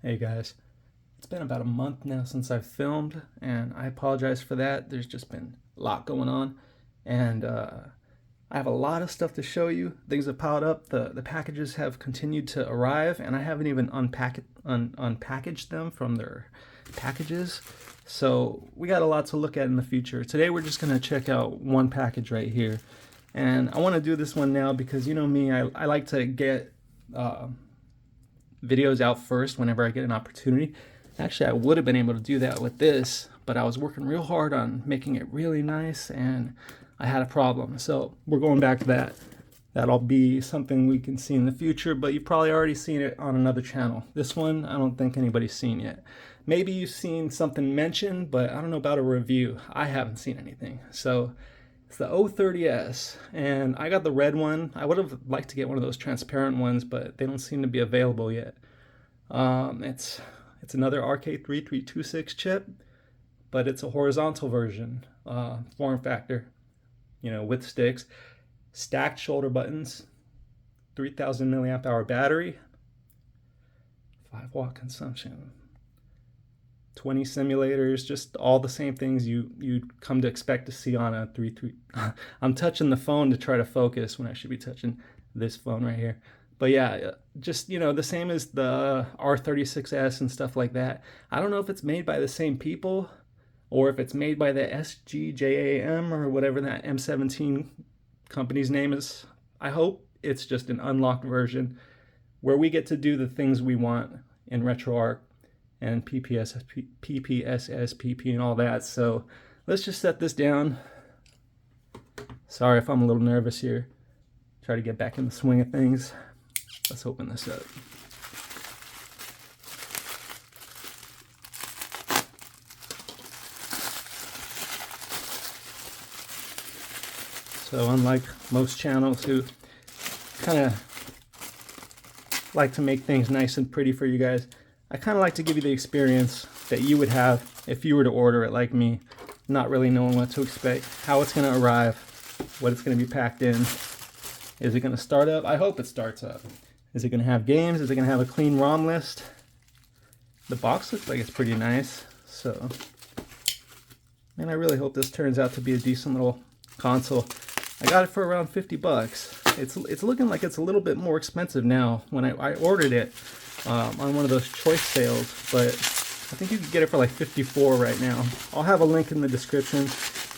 Hey guys, it's been about a month now since I've filmed, and I apologize for that. There's just been a lot going on, and I have a lot of stuff to show you. Things have piled up. The packages have continued to arrive, and I haven't even unpackaged them from their packages. So we got a lot to look at in the future. Today we're just going to check out one package right here. And I want to do this one now because you know me, I like to get videos out first whenever I get an opportunity. Actually, I would have been able to do that with this, but I was working real hard on making it really nice and I had a problem. So we're going back to that. That'll be something we can see in the future, but you've probably already seen it on another channel. This one, I don't think anybody's seen yet. Maybe you've seen something mentioned, but I don't know about a review. I haven't seen anything. So it's the O30S, and I got the red one. I would have liked to get one of those transparent ones, but they don't seem to be available yet. It's another RK3326 chip, but it's a horizontal version, form factor, you know, with sticks, stacked shoulder buttons, 3000 milliamp hour battery, 5-watt consumption, 20 simulators, just all the same things you'd come to expect to see on a 3. I'm touching the phone to try to focus when I should be touching this phone right here. But yeah, just, you know, the same as the R36S and stuff like that. I don't know if it's made by the same people or if it's made by the SGJAM or whatever that M17 company's name is. I hope it's just an unlocked version where we get to do the things we want in RetroArch and PPSS, PP, and all that. So let's just set this down. Sorry if I'm a little nervous here. Try to get back in the swing of things. Let's open this up. So unlike most channels who kind of like to make things nice and pretty for you guys, I kind of like to give you the experience that you would have if you were to order it like me, not really knowing what to expect, how it's going to arrive, what it's going to be packed in. Is it going to start up? I hope it starts up. Is it going to have games? Is it going to have a clean ROM list? The box looks like it's pretty nice, so man, I really hope this turns out to be a decent little console. I got it for around 50 bucks. It's looking like it's a little bit more expensive now. When I ordered it on one of those choice sales, but I think you could get it for like 54 right now. I'll have a link in the description.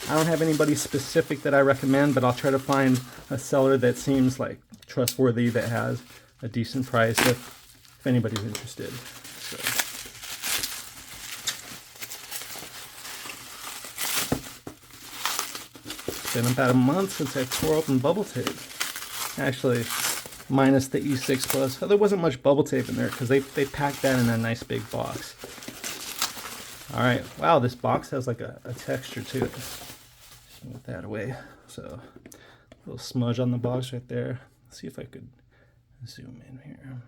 I don't have anybody specific that I recommend, but I'll try to find a seller that seems like trustworthy, that has a decent price if anybody's interested. So. It's been about a month since I tore open bubble tape. Actually, minus the E6 Plus. There wasn't much bubble tape in there because they packed that in a nice big box. All right, wow, this box has like a texture to it. Just move that away. So, a little smudge on the box right there. Let's see if I could zoom in here.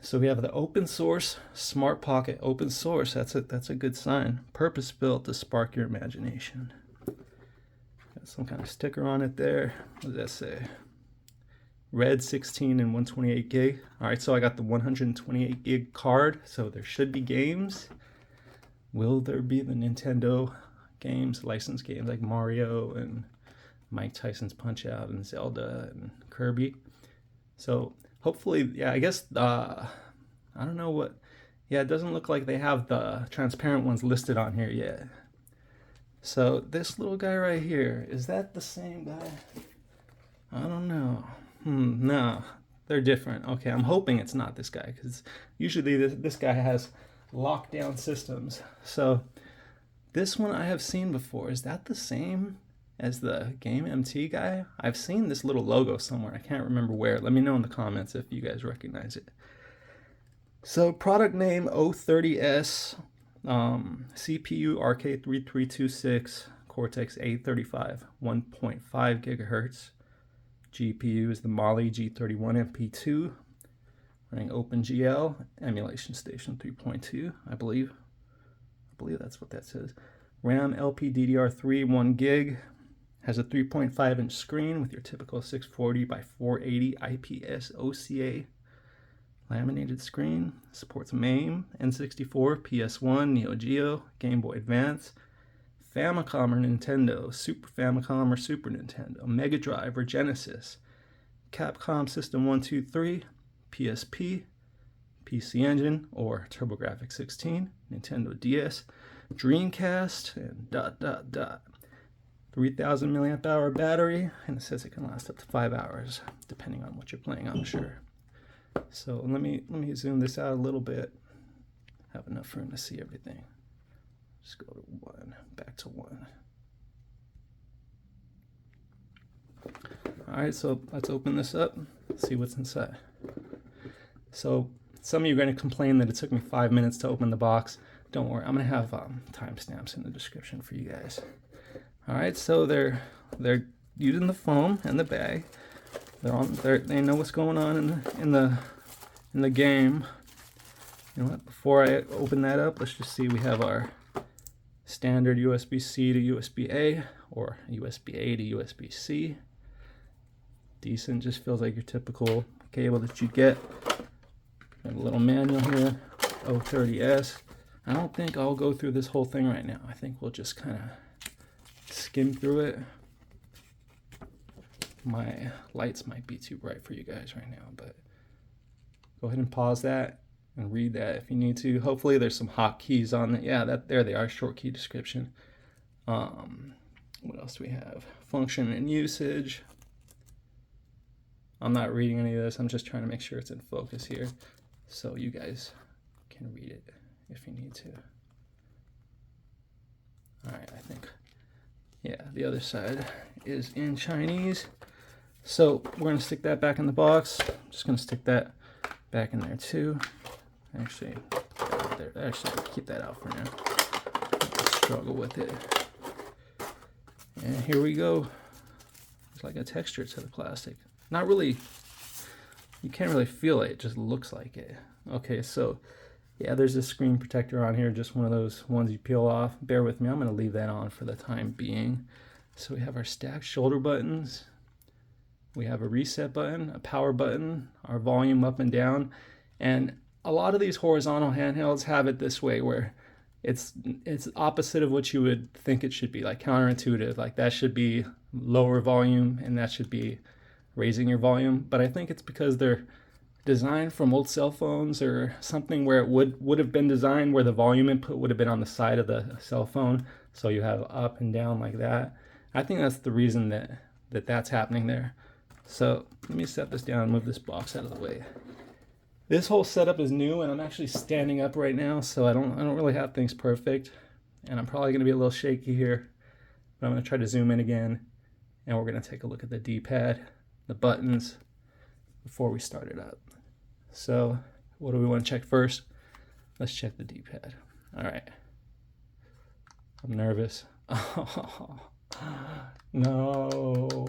So we have the open source Smart Pocket. Open source, that's a good sign. Purpose built to spark your imagination. Got some kind of sticker on it there. What does that say? Red 16 and 128 gig. All right, so I got the 128 gig card, so there should be games. Will there be the Nintendo games, licensed games like Mario and Mike Tyson's Punch-Out and Zelda and Kirby? So hopefully, yeah, I guess, I don't know what, yeah, it doesn't look like they have the transparent ones listed on here yet. So this little guy right here, is that the same guy? I don't know. No, they're different. Okay, I'm hoping it's not this guy because usually this guy has lockdown systems. So this one I have seen before. Is that the same as the Game MT guy? I've seen this little logo somewhere. I can't remember where. Let me know in the comments if you guys recognize it. So product name O30S, CPU RK3326, Cortex A35, 1.5 gigahertz. GPU is the Mali G31MP2, running OpenGL, Emulation Station 3.2, I believe that's what that says. RAM LPDDR3 1 gig, Has a 3.5-inch screen with your typical 640 by 480 IPS OCA laminated screen. Supports MAME, N64, PS1, Neo Geo, Game Boy Advance, Famicom or Nintendo, Super Famicom or Super Nintendo, Mega Drive or Genesis, Capcom System 123, PSP, PC Engine or TurboGrafx-16, Nintendo DS, Dreamcast, and ... 3000 milliamp hour battery, and it says it can last up to 5 hours, depending on what you're playing, I'm sure. So let me zoom this out a little bit. Have enough room to see everything. Just go to 1, back to 1. All right, so let's open this up, see what's inside. So some of you are going to complain that it took me 5 minutes to open the box. Don't worry, I'm going to have timestamps in the description for you guys. All right, so they're using the foam and the bag. They know what's going on in the game. You know what? Before I open that up, let's just see. We have our standard USB-C to USB-A or USB-A to USB-C. Decent, just feels like your typical cable that you get. Got a little manual here, O30S. I don't think I'll go through this whole thing right now. I think we'll just kind of skim through it. My lights might be too bright for you guys right now, but go ahead and pause that and read that if you need to. Hopefully there's some hotkeys on it. Yeah, there they are, short key description. What else do we have? Function and usage. I'm not reading any of this. I'm just trying to make sure it's in focus here so you guys can read it if you need to. All right, I think, yeah, the other side is in Chinese. So we're gonna stick that back in the box. I'm just gonna stick that back in there too. Actually, keep that out for now. Struggle with it. And here we go. It's like a texture to the plastic. Not really, you can't really feel it, it just looks like it. Okay, so yeah, there's a screen protector on here, just one of those ones you peel off. Bear with me, I'm gonna leave that on for the time being. So we have our stacked shoulder buttons. We have a reset button, a power button, our volume up and down. And a lot of these horizontal handhelds have it this way where it's opposite of what you would think it should be, like counterintuitive. Like that should be lower volume and that should be raising your volume. But I think it's because they're designed from old cell phones or something where it would have been designed where the volume input would have been on the side of the cell phone. So you have up and down like that. I think that's the reason that's happening there. So let me set this down and move this box out of the way. This whole setup is new and I'm actually standing up right now, so I don't really have things perfect. And I'm probably gonna be a little shaky here, but I'm gonna try to zoom in again and we're gonna take a look at the D-pad, the buttons, before we start it up. So what do we want to check first? Let's check the D-pad. All right. I'm nervous. Oh, no.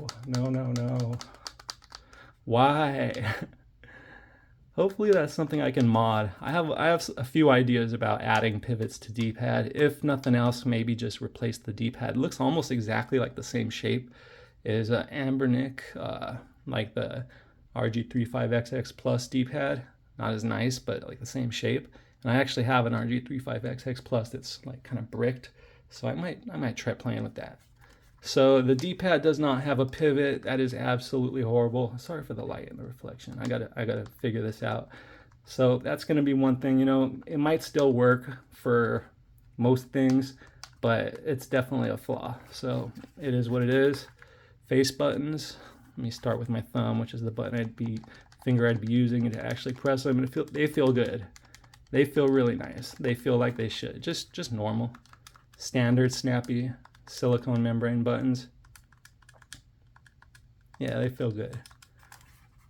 Why? Hopefully that's something I can mod. I have a few ideas about adding pivots to D-pad. If nothing else, maybe just replace the D-pad. It looks almost exactly like the same shape as Anbernic, like the RG350XX Plus D-pad. Not as nice, but like the same shape. And I actually have an RG350XX Plus that's like kind of bricked, so I might try playing with that. So the D-pad does not have a pivot. That is absolutely horrible. Sorry for the light and the reflection. I gotta figure this out. So that's gonna be one thing. You know, it might still work for most things, but it's definitely a flaw. So it is what it is. Face buttons. Let me start with my thumb, which is the button finger I'd be using to actually press them. And they feel good. They feel really nice. They feel like they should. Just normal, standard, snappy silicone membrane buttons. Yeah, they feel good.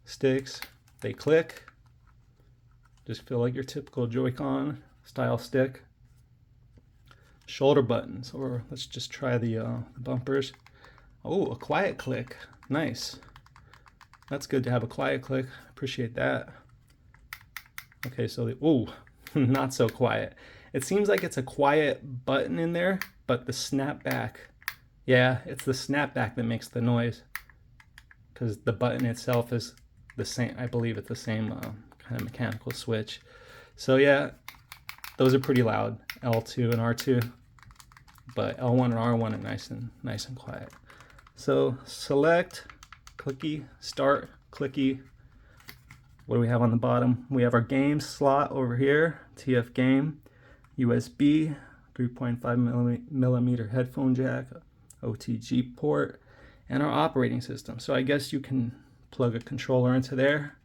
Sticks, they click. Just feel like your typical Joy-Con style stick. Shoulder buttons, or let's just try the bumpers. Oh, a quiet click. Nice. That's good to have a quiet click. Appreciate that. Okay, so not so quiet. It seems like it's a quiet button in there, but the snap back Yeah, it's the snapback that makes the noise, because the button itself is the same. I believe it's the same kind of mechanical switch. So yeah, those are pretty loud, L2 and R2, but L1 and R1 are nice and quiet. So select, clicky, start, clicky. What do we have on the bottom? We have our game slot over here, TF game, USB, 3.5 millimeter headphone jack, OTG port, and our operating system. So I guess you can plug a controller into there.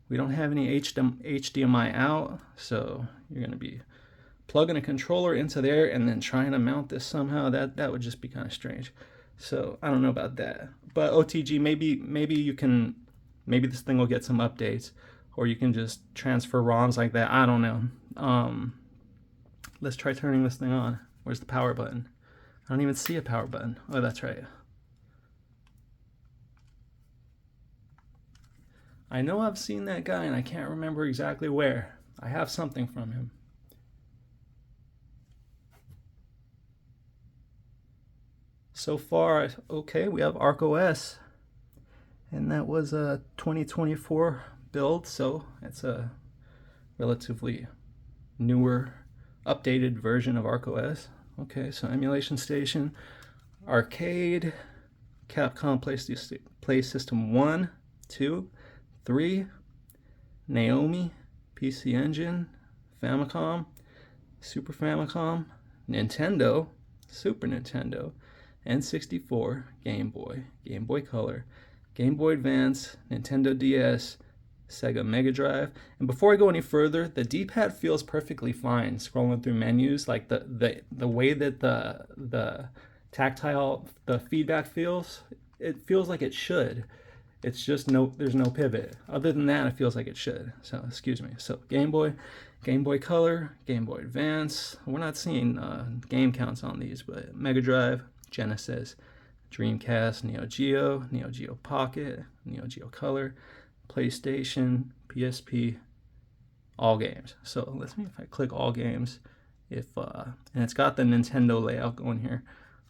We don't have any HDMI out, so you're going to be plugging a controller into there and then trying to mount this somehow. That would just be kind of strange. So I don't know about that. But OTG, maybe you can, maybe this thing will get some updates, or you can just transfer ROMs like that. I don't know. Let's try turning this thing on. Where's the power button? I don't even see a power button. Oh, that's right. I know I've seen that guy and I can't remember exactly where. I have something from him. So far, okay, we have ArcOS, and that was a 2024 build, so it's a relatively newer, updated version of ArcOS. Okay, so emulation station, arcade, Capcom Play System 1, 2, 3, Naomi, PC Engine, Famicom, Super Famicom, Nintendo, Super Nintendo, N64, Game Boy, Game Boy Color, Game Boy Advance, Nintendo DS, Sega Mega Drive. And before I go any further, the D-pad feels perfectly fine scrolling through menus. Like the way that the tactile, the feedback feels, it feels like it should. It's just there's no pivot. Other than that, it feels like it should. So excuse me. So Game Boy, Game Boy Color, Game Boy Advance. We're not seeing game counts on these, but Mega Drive, Genesis, Dreamcast, Neo Geo Pocket, Neo Geo Color, PlayStation, PSP, all games. So let's see if I click all games, and it's got the Nintendo layout going here,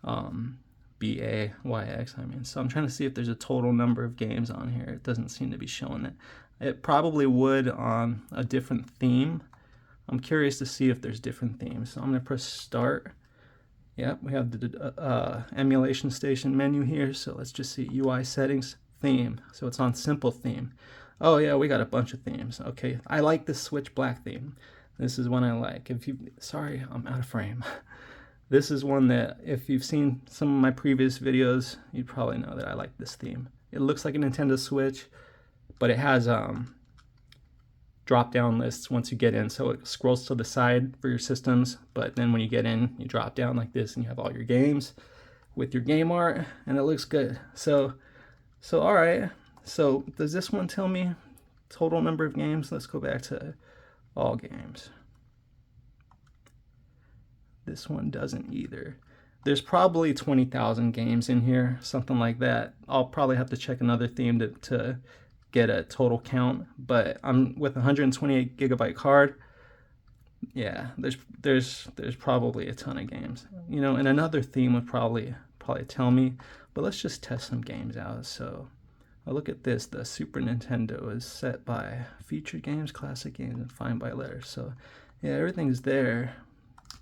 BAYX. I mean, so I'm trying to see if there's a total number of games on here. It doesn't seem to be showing it. It probably would on a different theme. I'm curious to see if there's different themes. So I'm gonna press start. Yep, we have the emulation station menu here. So let's just see UI settings, theme. So it's on simple theme. Oh yeah, we got a bunch of themes. Okay, I like the switch black theme. This is one I like. Sorry, I'm out of frame. This is one that if you've seen some of my previous videos, you'd probably know that I like this theme. It looks like a Nintendo Switch, but it has drop down lists once you get in, so it scrolls to the side for your systems, but then when you get in, you drop down like this and you have all your games with your game art, and it looks good. So all right, so does this one tell me total number of games? Let's go back to all games. This one doesn't either. There's probably 20,000 games in here, something like that. I'll probably have to check another theme to get a total count, but I'm with a 128 gigabyte card. Yeah, there's probably a ton of games, you know, and another theme would probably tell me, but let's just test some games out. So I'll look at this. The Super Nintendo is set by featured games, classic games, and find by letters. So yeah, everything's there,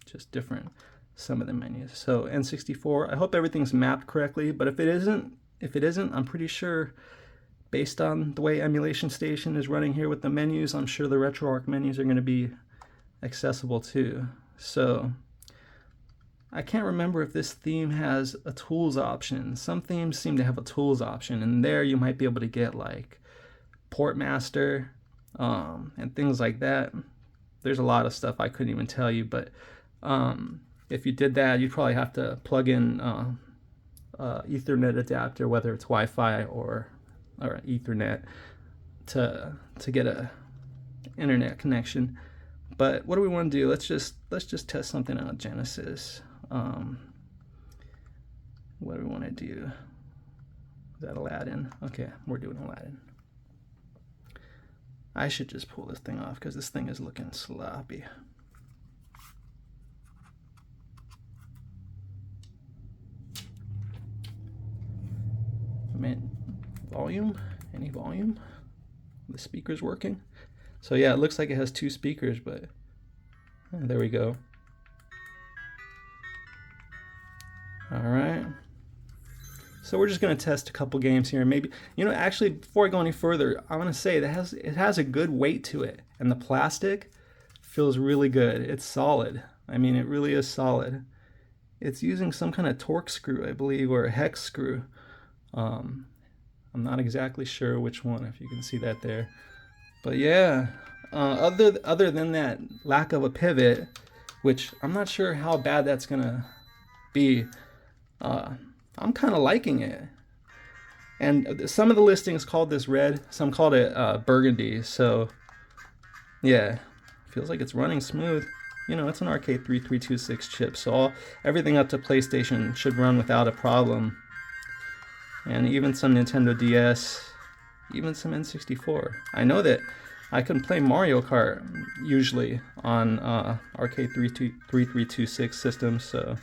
just different some of the menus. So N64, I hope everything's mapped correctly, but if it isn't, I'm pretty sure, based on the way emulation station is running here with the menus, I'm sure the RetroArch menus are going to be accessible too. So I can't remember if this theme has a tools option. Some themes seem to have a tools option, and there you might be able to get like port master and things like that. There's a lot of stuff I couldn't even tell you, but if you did that, you'd probably have to plug in Ethernet adapter, whether it's Wi-Fi or Ethernet, to get a internet connection. But what do we want to do? Let's just test something out. Genesis. What do we want to do? Is that Aladdin? Okay, we're doing Aladdin. I should just pull this thing off because this thing is looking sloppy. volume, any volume? The speaker's working. So yeah, it looks like it has 2 speakers, but there we go. All right. So we're just gonna test a couple games here. Maybe, you know, actually before I go any further, I want to say that it has a good weight to it, and the plastic feels really good. It's solid. I mean, it really is solid. It's using some kind of torque screw, I believe, or a hex screw. I'm not exactly sure which one, if you can see that there. But yeah, other than that lack of a pivot, which I'm not sure how bad that's gonna be, I'm kind of liking it. And some of the listings called this red, some called it burgundy. So yeah, feels like it's running smooth. You know, it's an RK336 chip, so everything up to PlayStation should run without a problem. And even some Nintendo DS, even some N64. I know that I can play Mario Kart usually on RK336 systems, so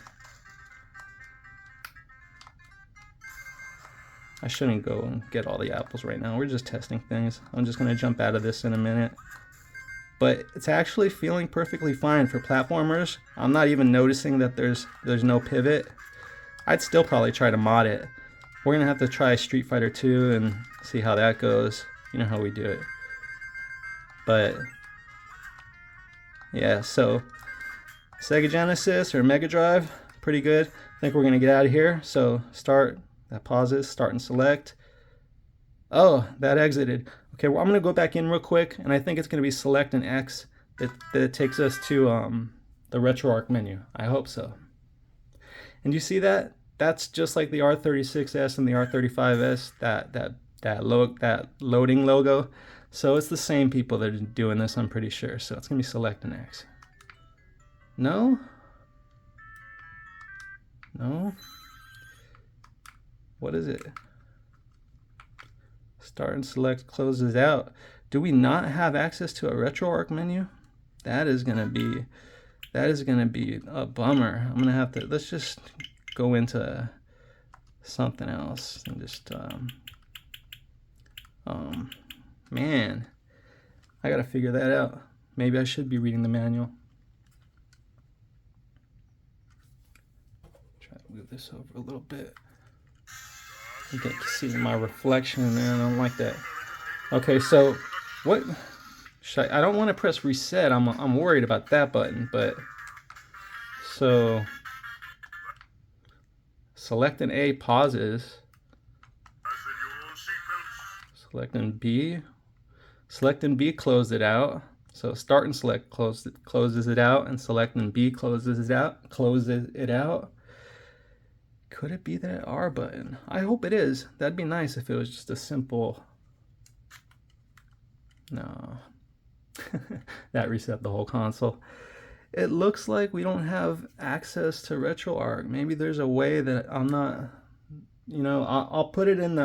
I shouldn't go and get all the apples right now. We're just testing things. I'm just going to jump out of this in a minute. But it's actually feeling perfectly fine for platformers. I'm not even noticing that there's no pivot. I'd still probably try to mod it. We're going to have to try Street Fighter 2 and see how that goes. You know how we do it. But yeah, so Sega Genesis or Mega Drive, pretty good. I think we're going to get out of here. So start, that pauses, start and select. Oh, that exited. Okay, well, I'm going to go back in real quick, and I think it's going to be select and X that takes us to the RetroArch menu. I hope so. And you see that? That's just like the R36S and the R35S, that loading logo. So it's the same people that are doing this, I'm pretty sure. So it's going to be select and X. No? No? What is it? Start and select closes out. Do we not have access to a RetroArch menu? That is gonna be a bummer. I'm gonna have to, let's just go into something else and just man, I gotta figure that out. Maybe I should be reading the manual. Try to move this over a little bit. You can see my reflection there. I don't like that. Okay, so what? I don't want to press reset. I'm worried about that button, but so select an A pauses. Select and B. Select and B closed it out. So start and select closes it out, and select and B closes it out. Could it be that R button? I hope it is. That'd be nice if it was just a simple... No. That reset the whole console. It looks like we don't have access to RetroArch. Maybe there's a way that I'm not... You know, I'll put it in the...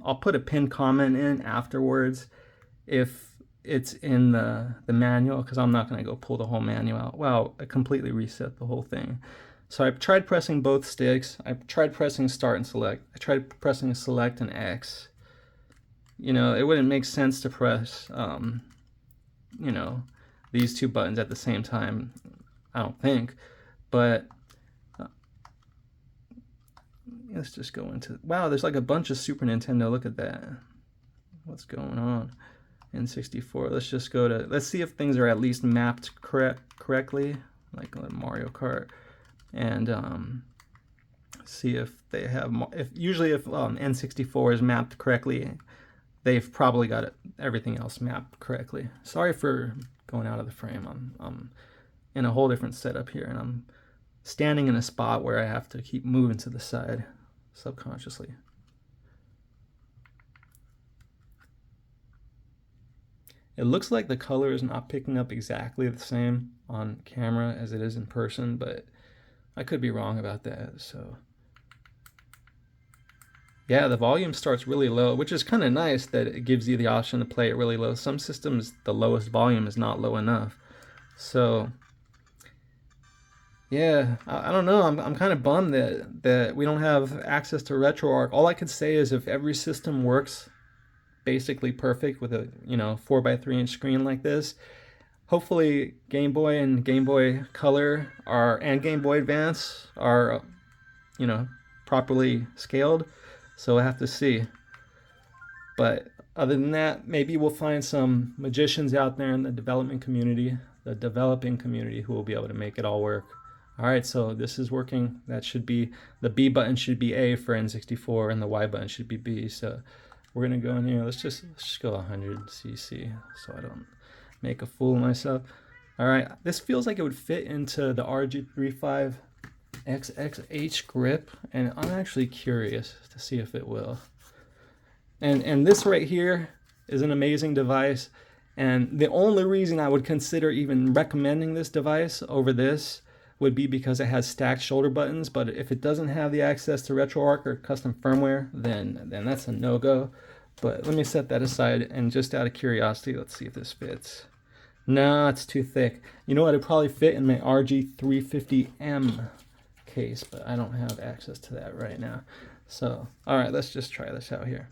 I'll put a pinned comment in afterwards if it's in the manual, because I'm not going to go pull the whole manual out. Wow, I completely reset the whole thing. So I've tried pressing both sticks. I've tried pressing start and select. I tried pressing select and X. You know, it wouldn't make sense to press, you know, these two buttons at the same time, I don't think. But let's just go into, wow, there's like a bunch of Super Nintendo. Look at that. What's going on? N64. Let's just go to, let's see if things are at least mapped correctly, like Mario Kart. And see if they have, usually if N64 is mapped correctly, they've probably got everything else mapped correctly. Sorry for going out of the frame. I'm in a whole different setup here, and I'm standing in a spot where I have to keep moving to the side subconsciously. It looks like the color is not picking up exactly the same on camera as it is in person, but I could be wrong about that. So yeah, the volume starts really low, which is kind of nice that it gives you the option to play it really low. Some systems, the lowest volume is not low enough. So Yeah, I don't know. I'm kind of bummed that we don't have access to RetroArch. All I could say is if every system works basically perfect with a 4 by 3 inch screen like this, hopefully Game Boy and Game Boy Color are and Game Boy Advance are you know properly scaled. So I have to see. But other than that, maybe we'll find some magicians out there in the development community, the developing community, who will be able to make it all work. All right, so this is working. That should be, the B button should be A for N64 and the Y button should be B. So we're gonna go in here. Let's just go 100 cc so I don't make a fool of myself. All right, this feels like it would fit into the RG35XXH grip, and I'm actually curious to see if it will. And this right here is an amazing device, and the only reason I would consider even recommending this device over this would be because it has stacked shoulder buttons. But if it doesn't have the access to RetroArch or custom firmware, then that's a no-go. But let me set that aside, and just out of curiosity, let's see if this fits. No, it's too thick. You know what, it'd probably fit in my RG350M case, but I don't have access to that right now. So, all right, let's just try this out here.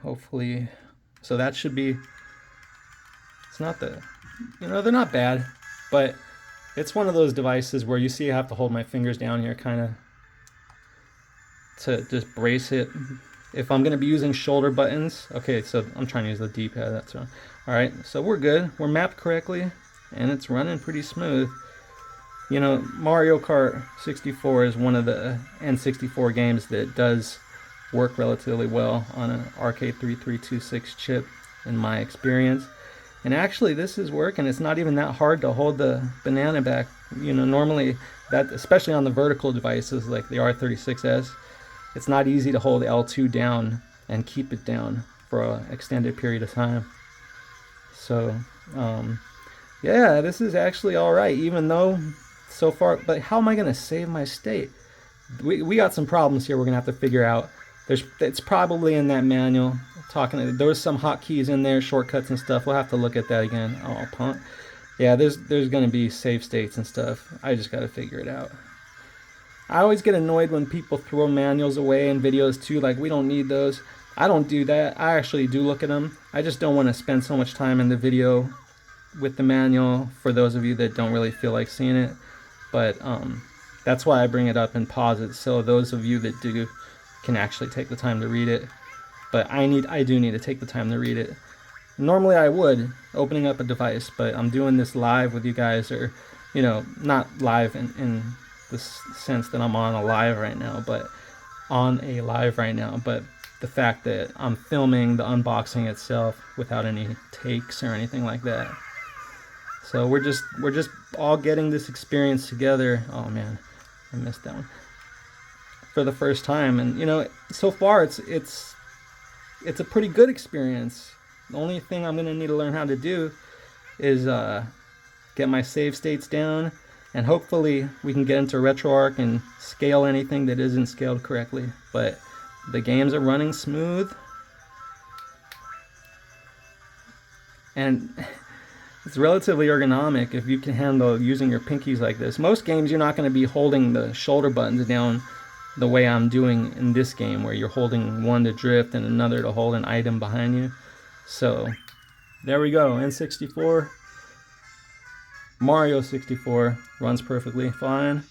Hopefully, so that should be, it's not the, they're not bad, but it's one of those devices where you see I have to hold my fingers down here kind of to just brace it. If I'm going to be using shoulder buttons, okay, so I'm trying to use the D-pad, that's wrong. All right, so we're good, we're mapped correctly, and it's running pretty smooth. Mario Kart 64 is one of the N64 games that does work relatively well on an RK3326 chip in my experience. And actually this is working. It's not even that hard to hold the banana back. Normally that, especially on the vertical devices like the R36S, it's not easy to hold L2 down and keep it down for an extended period of time. So yeah, this is actually all right, even though so far, but how am I going to save my state? We got some problems here we're going to have to figure out. It's probably in that manual. There was some hotkeys in there, shortcuts and stuff. We'll have to look at that again. Oh, punk. Yeah, there's going to be save states and stuff. I just got to figure it out. I always get annoyed when people throw manuals away in videos too, like we don't need those. I don't do that. I actually do look at them. I just don't want to spend so much time in the video with the manual for those of you that don't really feel like seeing it. But that's why I bring it up and pause it, so those of you that do can actually take the time to read it. But I do need to take the time to read it. Normally I would, opening up a device, but I'm doing this live with you guys, or not live in the sense that I'm on a live right now, but the fact that I'm filming the unboxing itself without any takes or anything like that. So we're just all getting this experience together. Oh man, I missed that one. For the first time, and so far it's a pretty good experience. The only thing I'm gonna need to learn how to do is get my save states down, and hopefully we can get into RetroArch and scale anything that isn't scaled correctly. But the games are running smooth, and it's relatively ergonomic if you can handle using your pinkies like this. Most games you're not going to be holding the shoulder buttons down the way I'm doing in this game, where you're holding one to drift and another to hold an item behind you. So there we go. N64, Mario 64 runs perfectly fine.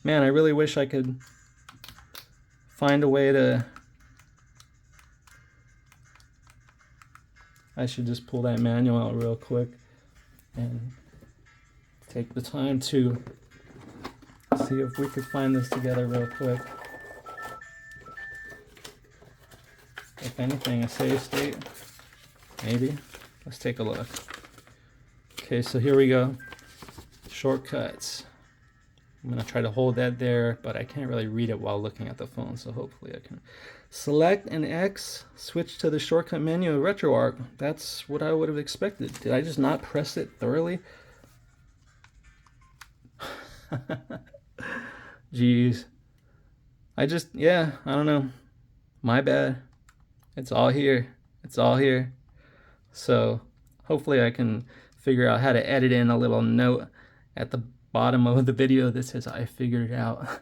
Man, I really wish I could find a way to... I should just pull that manual out real quick and take the time to see if we could find this together real quick. If anything, a save state, maybe. Let's take a look. Okay, so here we go. Shortcuts. I'm gonna try to hold that there, but I can't really read it while looking at the phone, so hopefully I can. Select an X, switch to the shortcut menu of RetroArch. That's what I would have expected. Did I just not press it thoroughly? Jeez. I don't know. My bad. It's all here. It's all here. So hopefully I can figure out how to edit in a little note at the bottom of the video that says I figured it out.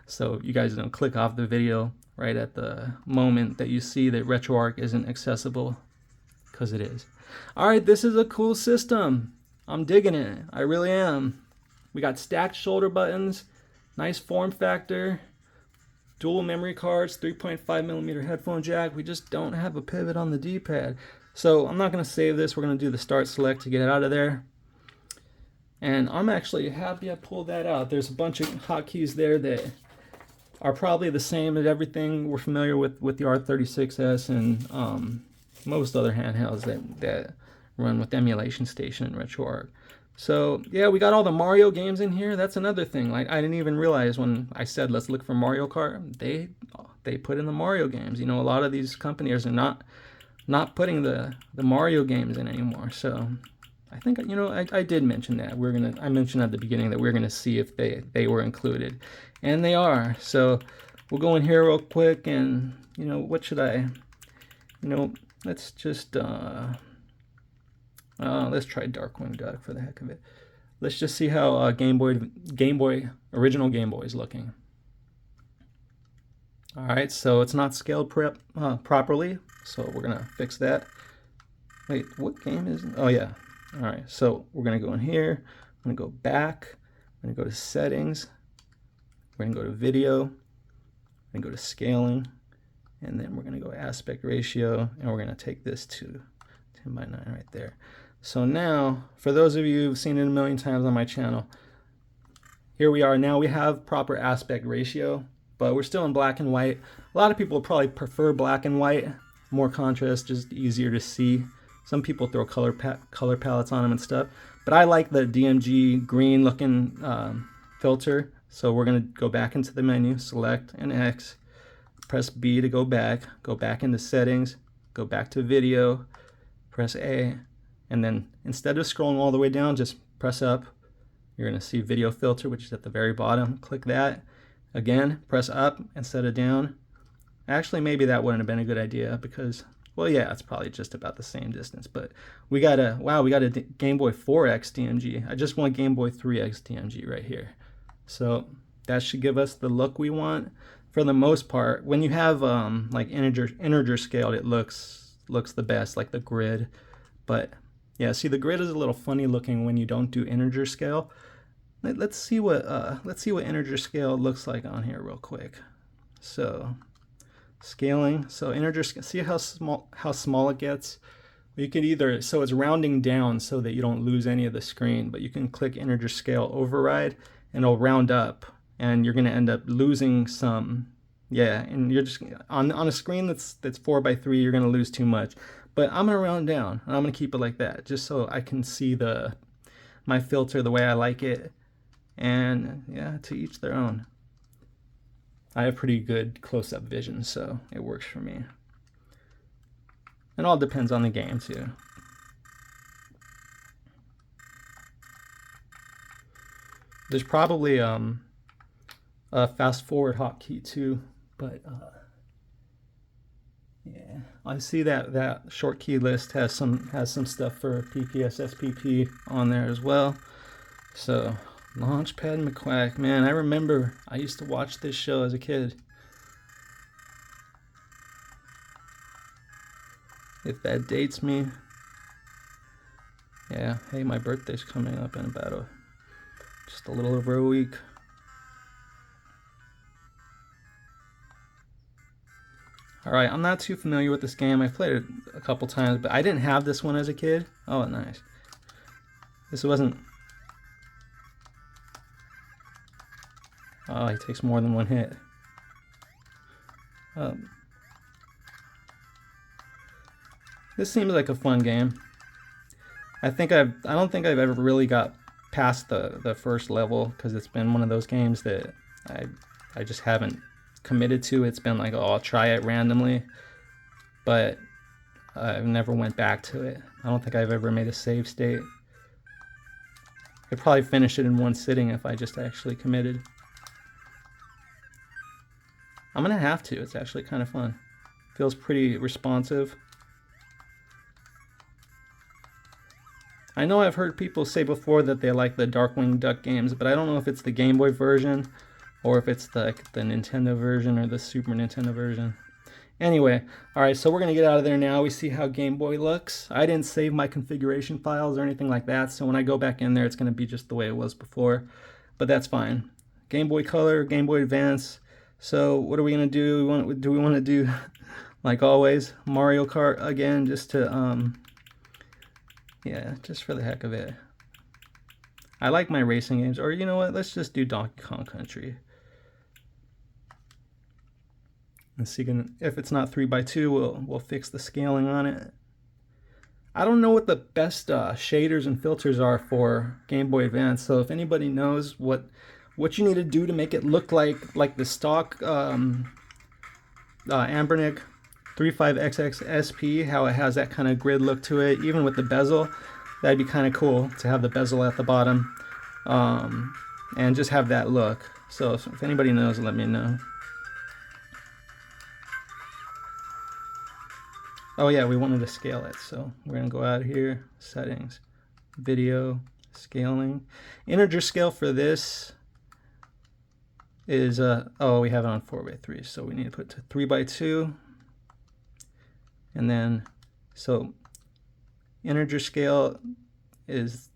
So you guys don't click off the video right at the moment that you see that RetroArch isn't accessible, because it is. Alright, this is a cool system. I'm digging it. I really am. We got stacked shoulder buttons, nice form factor, dual memory cards, 3.5mm headphone jack. We just don't have a pivot on the D-pad. So I'm not going to save this. We're going to do the start select to get it out of there. And I'm actually happy I pulled that out. There's a bunch of hotkeys there that are probably the same as everything we're familiar with the R36S and most other handhelds that run with Emulation Station and RetroArch. So yeah, we got all the Mario games in here. That's another thing. Like, I didn't even realize when I said let's look for Mario Kart, they put in the Mario games. You know, a lot of these companies are not putting the Mario games in anymore. So I think, you know, I did mention that. I mentioned at the beginning that we're gonna see if they were included. And they are. So we'll go in here real quick and, you know, what should I, you know, let's just let's try Darkwing Duck for the heck of it. Let's just see how original Game Boy is looking. All right, so it's not scaled properly, so we're gonna fix that. Wait, what game is it? Oh yeah. All right, so we're gonna go in here. I'm gonna go back. I'm gonna go to settings. We're gonna go to video. We're gonna go to scaling, and then we're gonna go aspect ratio, and we're gonna take this to 10:9 right there. So now, for those of you who've seen it a million times on my channel, here we are. Now we have proper aspect ratio, but we're still in black and white. A lot of people probably prefer black and white, more contrast, just easier to see. Some people throw color palettes on them and stuff, but I like the DMG green looking filter. So we're gonna go back into the menu, select an X, press B to go back into settings, go back to video, press A, and then instead of scrolling all the way down, just press up. You're gonna see video filter, which is at the very bottom. Click that. Again, press up instead of down. Actually, maybe that wouldn't have been a good idea because, well, yeah, it's probably just about the same distance, but we got a Game Boy 4X DMG. I just want Game Boy 3X DMG right here. So that should give us the look we want for the most part. When you have like integer scaled, it looks the best, like the grid. But yeah, see, the grid is a little funny looking when you don't do integer scale. Let's see what integer scale looks like on here real quick. So scaling, so integer, see how small it gets. You can either, so it's rounding down so that you don't lose any of the screen, but you can click integer scale override and it'll round up, and you're going to end up losing some. Yeah, and you're just on a screen that's 4:3, you're going to lose too much. But I'm going to round down, and I'm going to keep it like that, just so I can see my filter the way I like it. And yeah, to each their own. I have pretty good close-up vision, so it works for me. It all depends on the game too. There's probably a fast forward hotkey too, but yeah, I see that short key list has some stuff for PPS SPP on there as well. So Launchpad McQuack, man, I remember I used to watch this show as a kid. If that dates me. Yeah, hey, my birthday's coming up in about just a little over a week. Alright, I'm not too familiar with this game. I've played it a couple times, but I didn't have this one as a kid. Oh, nice. This wasn't... Oh, he takes more than one hit. This seems like a fun game. I don't think I've ever really got past the first level, because it's been one of those games that I just haven't committed to. It's been like, oh, I'll try it randomly, but I've never went back to it. I don't think I've ever made a save state. I'd probably finish it in one sitting if I just actually committed. I'm gonna have to. It's actually kind of fun. Feels pretty responsive. I know I've heard people say before that they like the Darkwing Duck games, but I don't know if it's the Game Boy version or if it's the Nintendo version or the Super Nintendo version. Anyway, alright, so we're going to get out of there now. We see how Game Boy looks. I didn't save my configuration files or anything like that, so when I go back in there, it's going to be just the way it was before. But that's fine. Game Boy Color, Game Boy Advance. So what are we going to do? Do we want to do, like always, Mario Kart again, just to, yeah, just for the heck of it. I like my racing games. Or you know what? Let's just do Donkey Kong Country. And see if it's not 3x2, we'll fix the scaling on it. I don't know what the best shaders and filters are for Game Boy Advance. So if anybody knows what you need to do to make it look like the stock Anbernic RG350MP, SP, how it has that kind of grid look to it, even with the bezel, that'd be kind of cool to have the bezel at the bottom, and just have that look. So if anybody knows, let me know. Oh yeah, we wanted to scale it, so we're gonna go out here, settings, video, scaling. Integer scale for this is oh, we have it on 4x3, so we need to put to 3x2, and then so integer scale is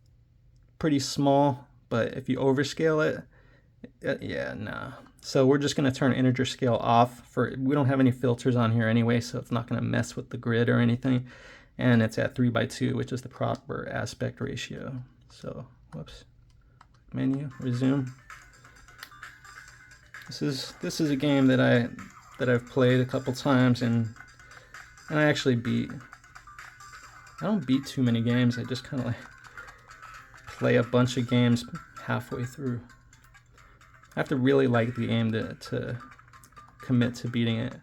pretty small, but if you overscale it, yeah, no. So we're just going to turn integer scale off. We don't have any filters on here anyway, so it's not going to mess with the grid or anything. And it's at 3x2, which is the proper aspect ratio. So, whoops, menu, resume. This is a game that I've played a couple times and I actually beat. I don't beat too many games. I just kind of like play a bunch of games halfway through. I have to really like the game to commit to beating it.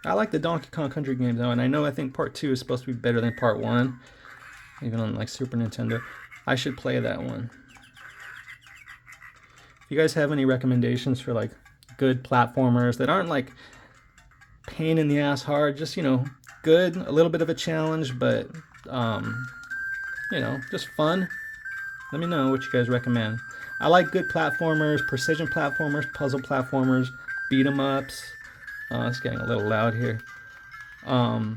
I like the Donkey Kong Country games though, and I think Part 2 is supposed to be better than Part 1, even on like Super Nintendo. I should play that one. If you guys have any recommendations for like good platformers that aren't like pain in the ass hard, just, you know, good, a little bit of a challenge, but you know, just fun, let me know what you guys recommend. I like good platformers, precision platformers, puzzle platformers, beat 'em ups. It's getting a little loud here. I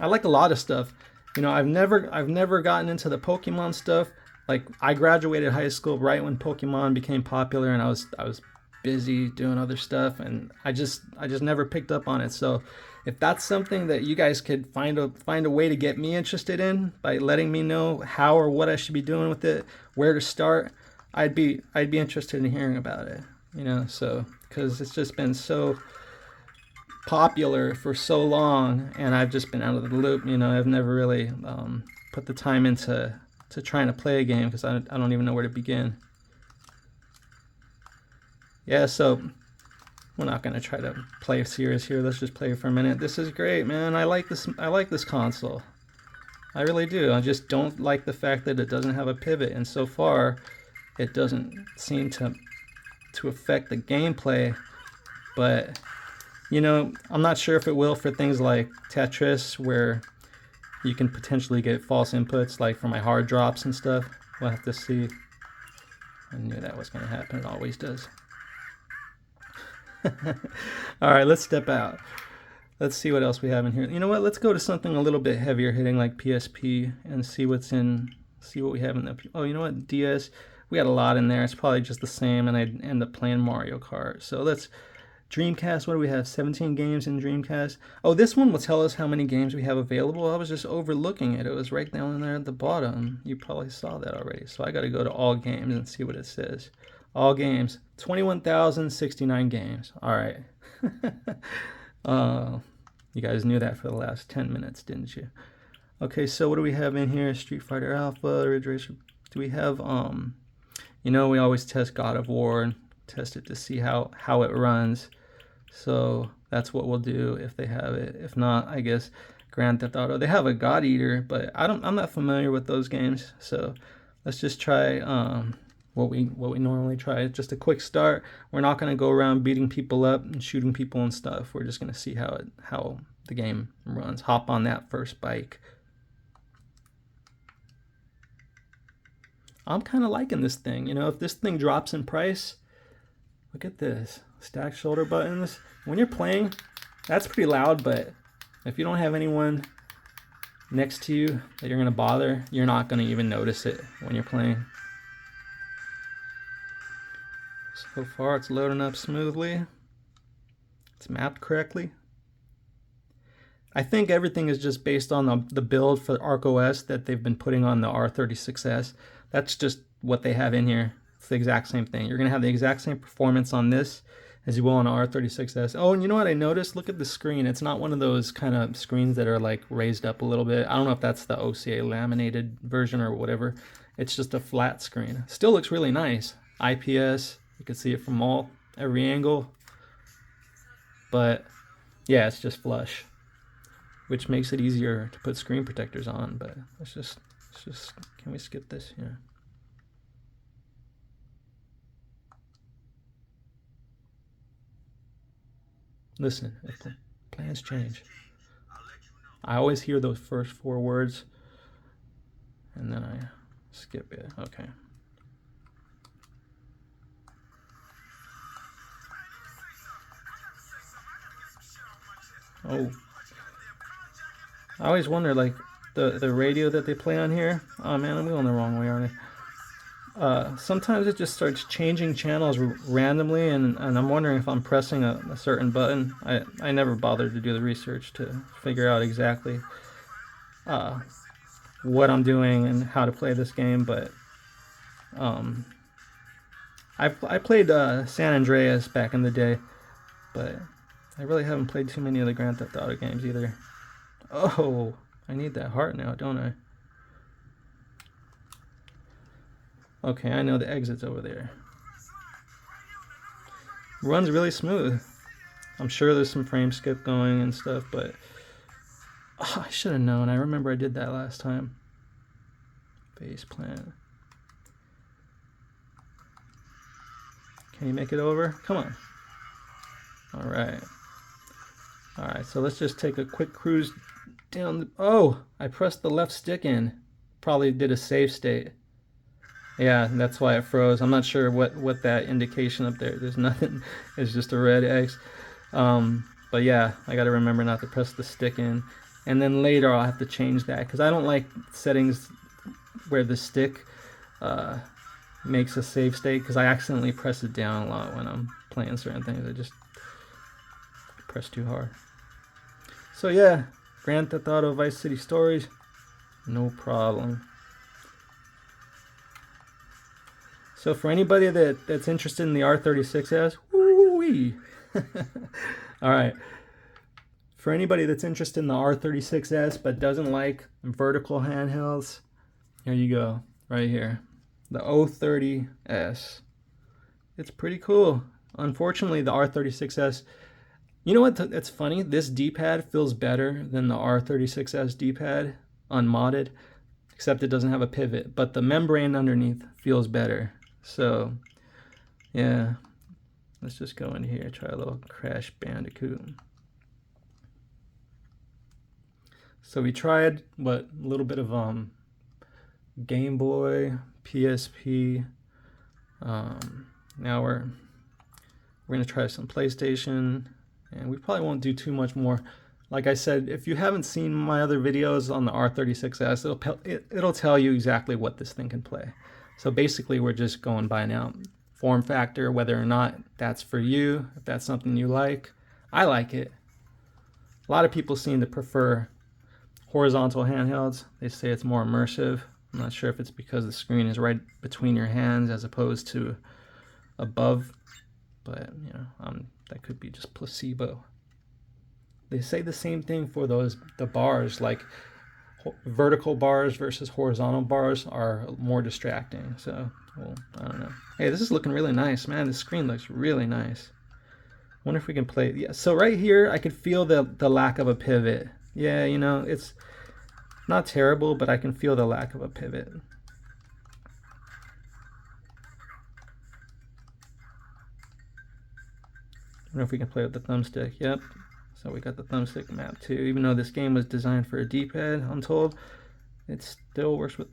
like a lot of stuff. You know, I've never gotten into the Pokemon stuff. Like, I graduated high school right when Pokemon became popular, and I was busy doing other stuff, and I just never picked up on it. So if that's something that you guys could find a way to get me interested in by letting me know how or what I should be doing with it, where to start, I'd be interested in hearing about it. You know, so because it's just been so popular for so long, and I've just been out of the loop. You know, I've never really put the time into trying to play a game because I don't even know where to begin. Yeah, so we're not gonna try to play serious here. Let's just play for a minute. This is great, man. I like this console. I really do. I just don't like the fact that it doesn't have a pivot, and so far it doesn't seem to affect the gameplay. But you know, I'm not sure if it will for things like Tetris, where you can potentially get false inputs, like for my hard drops and stuff. We'll have to see. I knew that was going to happen. It always does. Alright, let's step out. Let's see what else we have in here. You know what? Let's go to something a little bit heavier hitting, like PSP, and see what we have in the... Oh, you know what? DS. We had a lot in there. It's probably just the same, and I'd end up playing Mario Kart. So let's... Dreamcast, what do we have? 17 games in Dreamcast. Oh, this one will tell us how many games we have available. I was just overlooking it. It was right down there at the bottom. You probably saw that already. So I got to go to all games and see what it says. All games. 21,069 games. All right. You guys knew that for the last 10 minutes, didn't you? Okay, so what do we have in here? Street Fighter Alpha, Ridge Racer. Do we have, you know, we always test God of War and test it to see how it runs. So that's what we'll do if they have it. If not, I guess Grand Theft Auto. They have a God Eater, but I'm not familiar with those games. So let's just try what we normally try. Just a quick start. We're not going to go around beating people up and shooting people and stuff. We're just going to see how the game runs. Hop on that first bike. I'm kind of liking this thing. You know, if this thing drops in price, look at this. Stack shoulder buttons. When you're playing, that's pretty loud, but if you don't have anyone next to you that you're going to bother, you're not going to even notice it when you're playing. So far, it's loading up smoothly. It's mapped correctly. I think everything is just based on the build for ArcOS that they've been putting on the R36S. That's just what they have in here. It's the exact same thing. You're going to have the exact same performance on this as you will on the R36S. Oh, and you know what I noticed? Look at the screen. It's not one of those kind of screens that are like raised up a little bit. I don't know if that's the OCA laminated version or whatever. It's just a flat screen. Still looks really nice. IPS. You can see it from every angle. But yeah, it's just flush, which makes it easier to put screen protectors on. But let's just can we skip this? Yeah. Listen, if plans change. I always hear those first 4 words and then I skip it. Okay. Oh, I always wonder, like, the radio that they play on here. Oh man, I'm going the wrong way, aren't I? Sometimes it just starts changing channels randomly, and I'm wondering if I'm pressing a certain button. I never bothered to do the research to figure out exactly what I'm doing and how to play this game, but I played San Andreas back in the day, but I really haven't played too many of the Grand Theft Auto games either. Oh, I need that heart now, don't I? Okay, I know the exit's over there. Runs really smooth. I'm sure there's some frame skip going and stuff, but I should have known. I remember I did that last time. Base plant. Can you make it over? Come on. All right. All right, so let's just take a quick cruise down. Oh, I pressed the left stick in. Probably did a save state. Yeah, that's why it froze. I'm not sure what that indication up there. There's nothing. It's just a red X. But yeah, I got to remember not to press the stick in. And then later I'll have to change that because I don't like settings where the stick makes a save state because I accidentally press it down a lot when I'm playing certain things. I just press too hard. So yeah, Grand Theft Auto Vice City Stories, no problem. So for anybody that's interested in the R36S, woo-wee. All right. For anybody that's interested in the R36S but doesn't like vertical handhelds, here you go, right here. The O30S. It's pretty cool. Unfortunately, the R36S, you know what? It's funny. This D-pad feels better than the R36S D-pad unmodded, except it doesn't have a pivot, but the membrane underneath feels better. So, yeah. Let's just go in here, try a little Crash Bandicoot. So we tried a little bit of Game Boy, PSP. Now we're gonna try some PlayStation, and we probably won't do too much more. Like I said, if you haven't seen my other videos on the R36S, it'll tell you exactly what this thing can play. So basically, we're just going by now form factor, whether or not that's for you, if that's something you like. I like it. A lot of people seem to prefer horizontal handhelds. They say it's more immersive. I'm not sure if it's because the screen is right between your hands as opposed to above, but you know, that could be just placebo. They say the same thing for the bars, like vertical bars versus horizontal bars are more distracting. So, well, I don't know. Hey, this is looking really nice, man. The screen looks really nice. Wonder if we can play. Yeah, so right here, I could feel the lack of a pivot. Yeah, you know, it's not terrible, but I can feel the lack of a pivot. Wonder if we can play with the thumbstick. Yep. So we got the thumbstick map too. Even though this game was designed for a D-pad, I'm told, it still works with,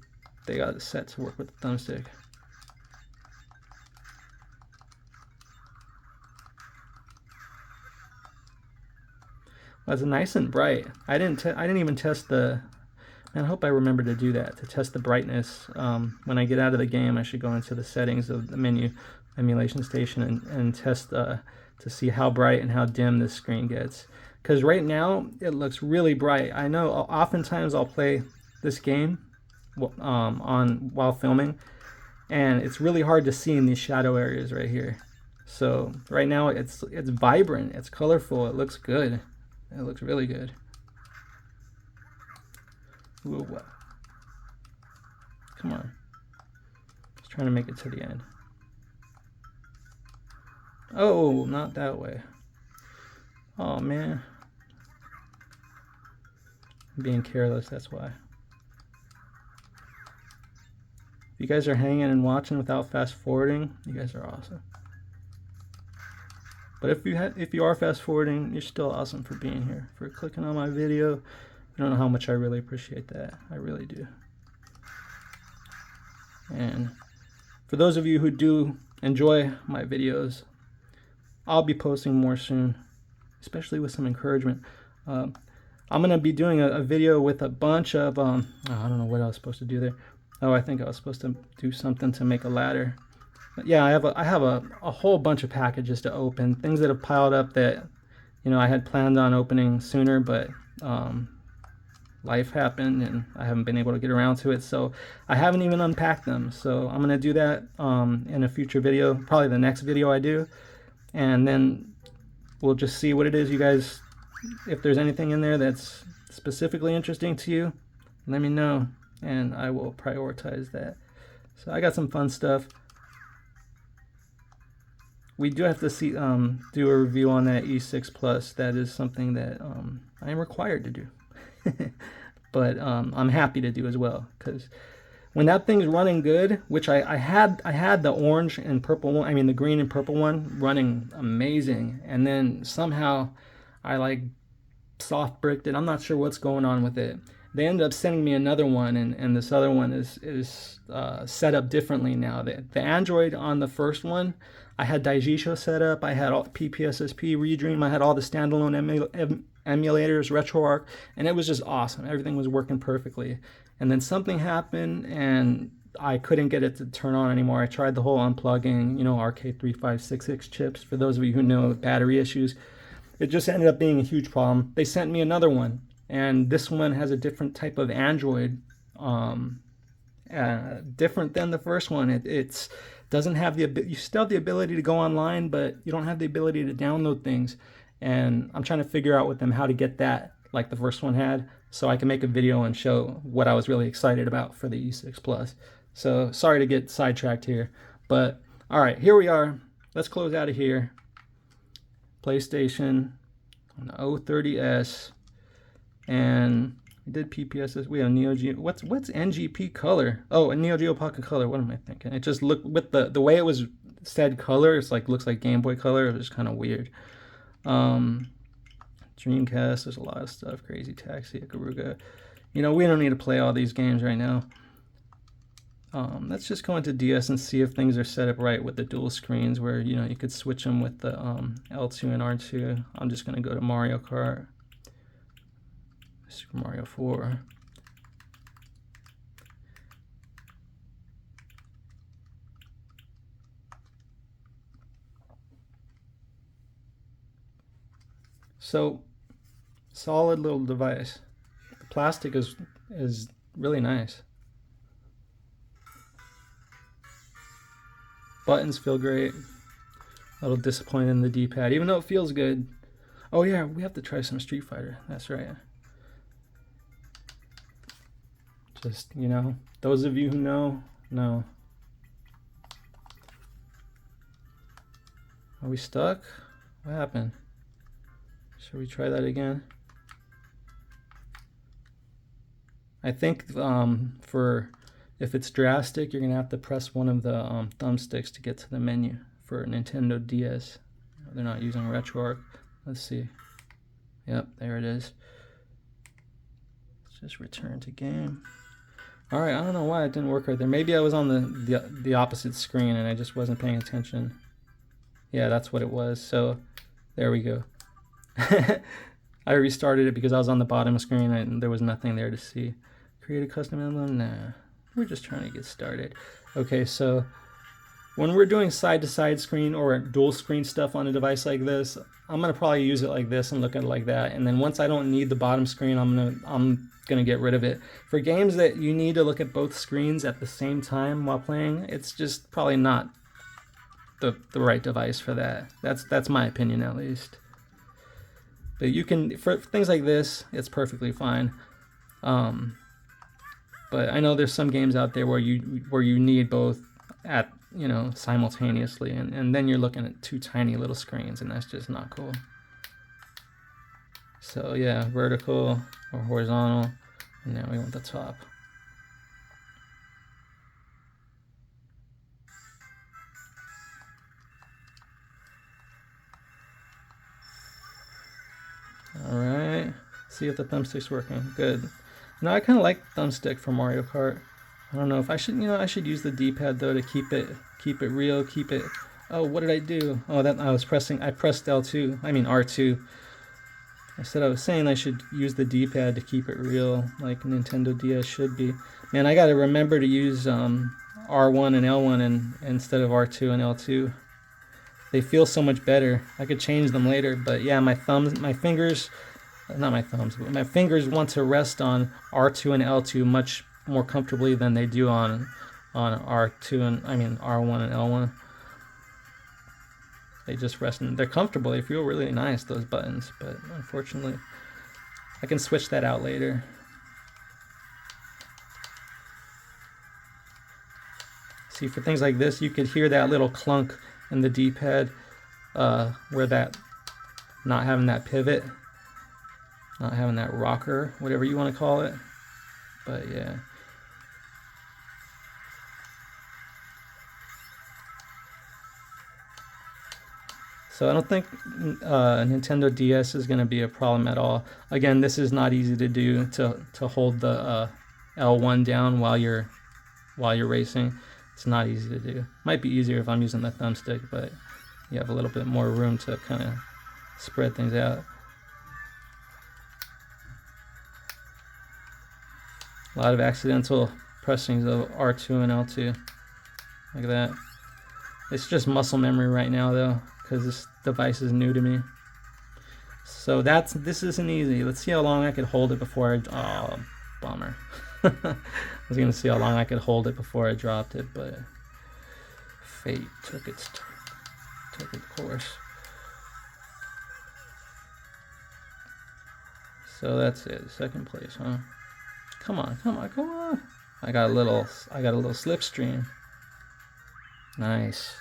they got it set to work with the thumbstick. Well, it's nice and bright. I didn't even test the, man, I hope I remember to do that, to test the brightness. When I get out of the game, I should go into the settings of the menu emulation station and test to see how bright and how dim this screen gets. Because right now, it looks really bright. I know oftentimes I'll play this game while filming, and it's really hard to see in these shadow areas right here. So right now, it's vibrant, it's colorful, it looks good. It looks really good. Ooh, wow. Come on. Just trying to make it to the end. Oh, not that way. Oh, man. I'm being careless, that's why. If you guys are hanging and watching without fast forwarding, you guys are awesome. But if you are fast forwarding, you're still awesome for being here, for clicking on my video. You don't know how much I really appreciate that. I really do. And for those of you who do enjoy my videos, I'll be posting more soon, especially with some encouragement. I'm going to be doing a video with a bunch of, I don't know what I was supposed to do there. Oh, I think I was supposed to do something to make a ladder. But yeah, I have a whole bunch of packages to open, things that have piled up that, you know, I had planned on opening sooner, but life happened and I haven't been able to get around to it, so I haven't even unpacked them. So I'm going to do that in a future video, probably the next video I do, and then we'll just see what it is. You guys, if there's anything in there that's specifically interesting to you, let me know and I will prioritize that. So I got some fun stuff. We do have to see do a review on that E6 Plus. That is something that I am required to do. But I'm happy to do as well, because when that thing's running good, which I had the orange and purple one, I mean the green and purple one running amazing, and then somehow I like soft bricked it. I'm not sure what's going on with it. They ended up sending me another one, and this other one is set up differently now. The Android on the first one, I had Daijisho set up, I had all PPSSP, Redream, I had all the standalone emulators, RetroArch, and it was just awesome. Everything was working perfectly. And then something happened, and I couldn't get it to turn on anymore. I tried the whole unplugging, you know, RK3566 chips, for those of you who know battery issues. It just ended up being a huge problem. They sent me another one, and this one has a different type of Android, different than the first one. It's doesn't have you still have the ability to go online, but you don't have the ability to download things. And I'm trying to figure out with them how to get that like the first one had, so I can make a video and show what I was really excited about for the E6 Plus. So sorry to get sidetracked here, but all right, here we are. Let's close out of here. PlayStation on the O30S, and we did PPSs. We have Neo Geo. What's NGP color? Oh, a Neo Geo Pocket Color. What am I thinking? It just looked, with the way it was said color, it's like looks like Game Boy Color. It was kind of weird. Dreamcast. There's a lot of stuff. Crazy Taxi, Ikaruga. You know, we don't need to play all these games right now. Let's just go into DS and see if things are set up right with the dual screens, where, you know, you could switch them with the L2 and R2. I'm just going to go to Mario Kart, Super Mario 4. So, solid little device. The plastic is really nice. Buttons feel great. A little disappointed in the D-pad, even though it feels good. Oh yeah, we have to try some Street Fighter. That's right. Just, you know, those of you who know. Are we stuck? What happened? Should we try that again? I think for if it's drastic, you're gonna have to press one of the thumbsticks to get to the menu for Nintendo DS. They're not using RetroArch. Let's see. Yep, there it is. Let's just return to game. All right, I don't know why it didn't work right there. Maybe I was on the opposite screen and I just wasn't paying attention. Yeah, that's what it was. So there we go. I restarted it because I was on the bottom screen and there was nothing there to see. Create a custom emblem? Nah, we're just trying to get started. Okay, so when we're doing side-to-side screen or dual screen stuff on a device like this, I'm gonna probably use it like this and look at it like that. And then once I don't need the bottom screen, I'm gonna get rid of it. For games that you need to look at both screens at the same time while playing, it's just probably not the right device for that. That's my opinion, at least. But you can, for things like this, it's perfectly fine. But I know there's some games out there where you need both at, you know, simultaneously, and then you're looking at two tiny little screens, and that's just not cool. So yeah, vertical or horizontal, and now we want the top. All right, see if the thumbstick's working. Good. Now I kind of like the thumbstick for Mario Kart. I don't know if I should, you know, I should use the D-pad though to keep it real, keep it. Oh, what did I do? Oh, that I pressed L2. I mean R2. I said I was saying I should use the D-pad to keep it real, like Nintendo DS should be. Man, I got to remember to use R1 and L1 instead of R2 and L2. They feel so much better. I could change them later, but yeah, my fingers want to rest on R2 and L2 much more comfortably than they do on R2 and R1 and L1. They just rest and they're comfortable. They feel really nice, those buttons, but unfortunately I can switch that out later. See, for things like this, you could hear that little clunk in the D-pad where that, not having that pivot, not having that rocker, whatever you want to call it. But yeah. So I don't think Nintendo DS is going to be a problem at all. Again, this is not easy to do, to hold the L1 down while you're racing. It's not easy to do. Might be easier if I'm using the thumbstick, but you have a little bit more room to kind of spread things out. A lot of accidental pressings of R2 and L2, like that. It's just muscle memory right now though, because this device is new to me. So this isn't easy. Let's see how long I could hold it before I, oh, bummer. I was gonna see how long I could hold it before I dropped it, but fate took its course. So that's it, second place, huh? Come on, come on, come on. I got a little slipstream. Nice.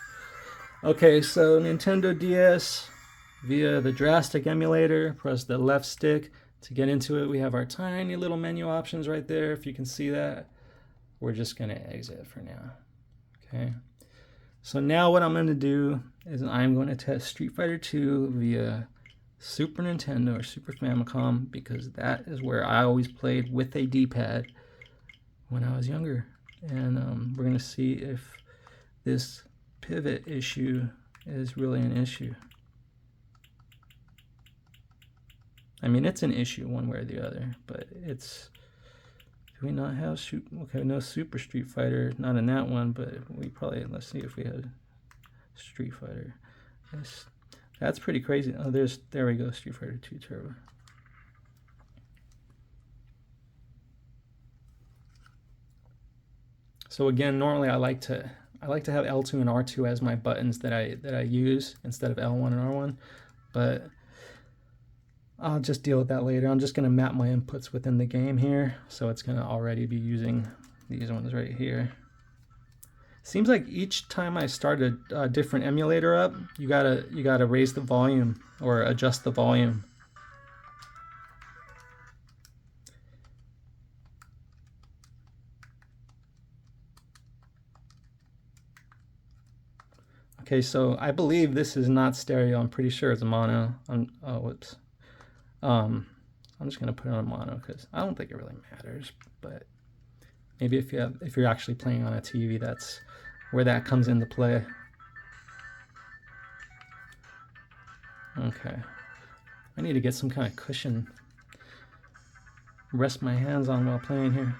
Okay, so Nintendo DS via the Drastic emulator, press the left stick to get into it. We have our tiny little menu options right there, if you can see that. We're just gonna exit for now. Okay. So now what I'm gonna do is I'm going to test Street Fighter 2 via Super Nintendo or Super Famicom, because that is where I always played with a D-pad when I was younger. And we're gonna see if this pivot issue is really an issue. I mean, it's an issue one way or the other, but it's, do we not have okay, no Super Street Fighter, not in that one, but we probably, let's see if we had Street Fighter. Yes, that's pretty crazy. Oh, there we go, Street Fighter 2 Turbo. So again, normally I like to have L2 and R2 as my buttons that I use instead of L1 and R1, but I'll just deal with that later. I'm just going to map my inputs within the game here, so it's going to already be using these ones right here. Seems like each time I start a different emulator up, you gotta raise the volume or adjust the volume. Okay, so I believe this is not stereo. I'm pretty sure it's mono. Oh, whoops. I'm just gonna put it on mono because I don't think it really matters, but maybe if you're actually playing on a TV, that's where that comes into play. Okay, I need to get some kind of cushion, rest my hands on while playing here.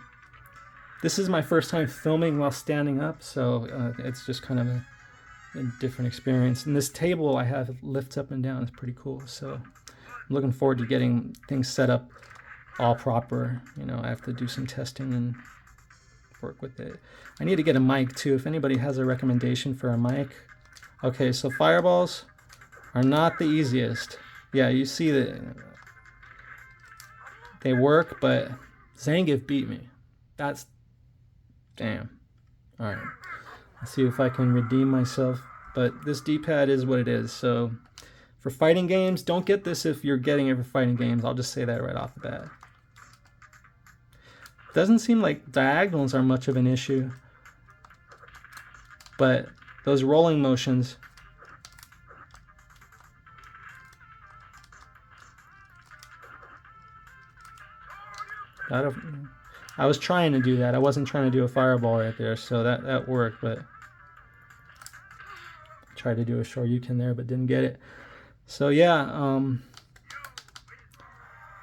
This is my first time filming while standing up, so it's just kind of a different experience. And this table I have lifts up and down is pretty cool, so I'm looking forward to getting things set up all proper. You know, I have to do some testing and work with it. I need to get a mic too, if anybody has a recommendation for a mic. Okay, so fireballs are not the easiest. Yeah, you see that they work, but Zangief beat me. That's damn. All right, let's see if I can redeem myself. But this D-pad is what it is. So for fighting games, don't get this if you're getting it for fighting games. I'll just say that right off the bat. Doesn't seem like diagonals are much of an issue, but those rolling motions, I was trying to do that. I wasn't trying to do a fireball right there, so that worked, but I tried to do a Shoryuken there, but didn't get it. So yeah,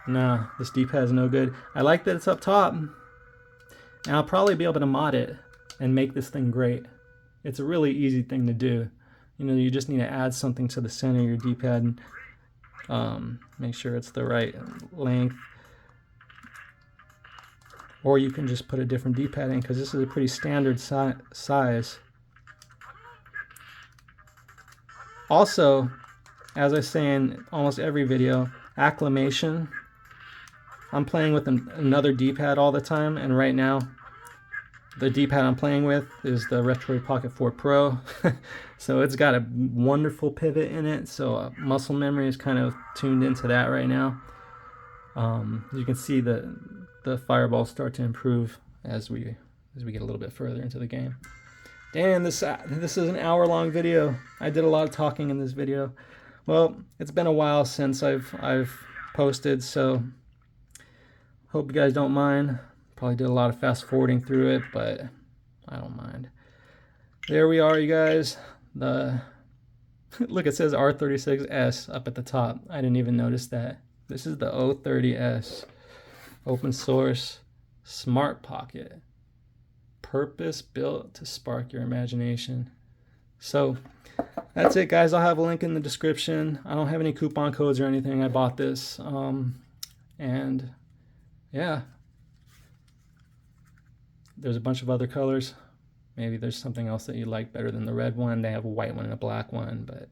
nah, this D-pad is no good. I like that it's up top, and I'll probably be able to mod it and make this thing great. It's a really easy thing to do. You know, you just need to add something to the center of your D-pad and make sure it's the right length. Or you can just put a different D-pad in, because this is a pretty standard size. Also, as I say in almost every video, acclimation. I'm playing with another D-pad all the time, and right now the D-pad I'm playing with is the RetroArch Pocket 4 Pro. So it's got a wonderful pivot in it, so muscle memory is kind of tuned into that right now. You can see the fireballs start to improve as we get a little bit further into the game. Damn, this is an hour-long video. I did a lot of talking in this video. Well, it's been a while since I've posted, so hope you guys don't mind. Probably did a lot of fast-forwarding through it, but I don't mind. There we are, you guys. Look, it says R36S up at the top. I didn't even notice that. This is the O30S open source smart pocket, purpose built to spark your imagination. So that's it, guys. I'll have a link in the description. I don't have any coupon codes or anything. I bought this, and yeah, there's a bunch of other colors. Maybe there's something else that you like better than the red one. They have a white one and a black one, but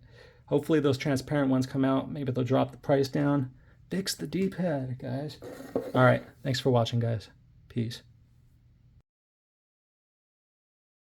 hopefully those transparent ones come out. Maybe they'll drop the price down. Fix the D-pad, guys. All right, thanks for watching, guys. Peace.